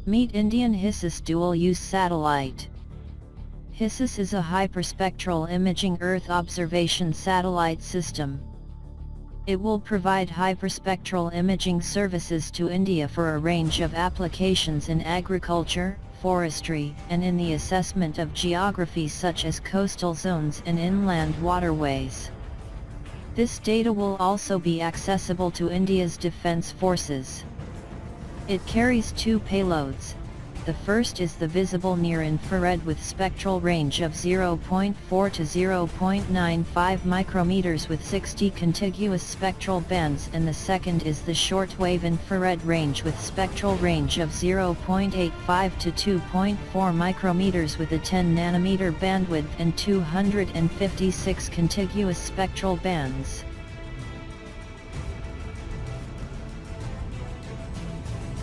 Meet Indian HySIS dual-use satellite. HySIS is a hyperspectral imaging Earth observation satellite system. It will provide hyperspectral imaging services to India for a range of applications in agriculture, forestry, and in the assessment of geography such as coastal zones and inland waterways. This data will also be accessible to India's defence forces. It carries two payloads. The first is the visible near-infrared with spectral range of 0.4 to 0.95 micrometers with 60 contiguous spectral bands, and the second is the shortwave infrared range with spectral range of 0.85 to 2.4 micrometers with a 10 nanometer bandwidth and 256 contiguous spectral bands.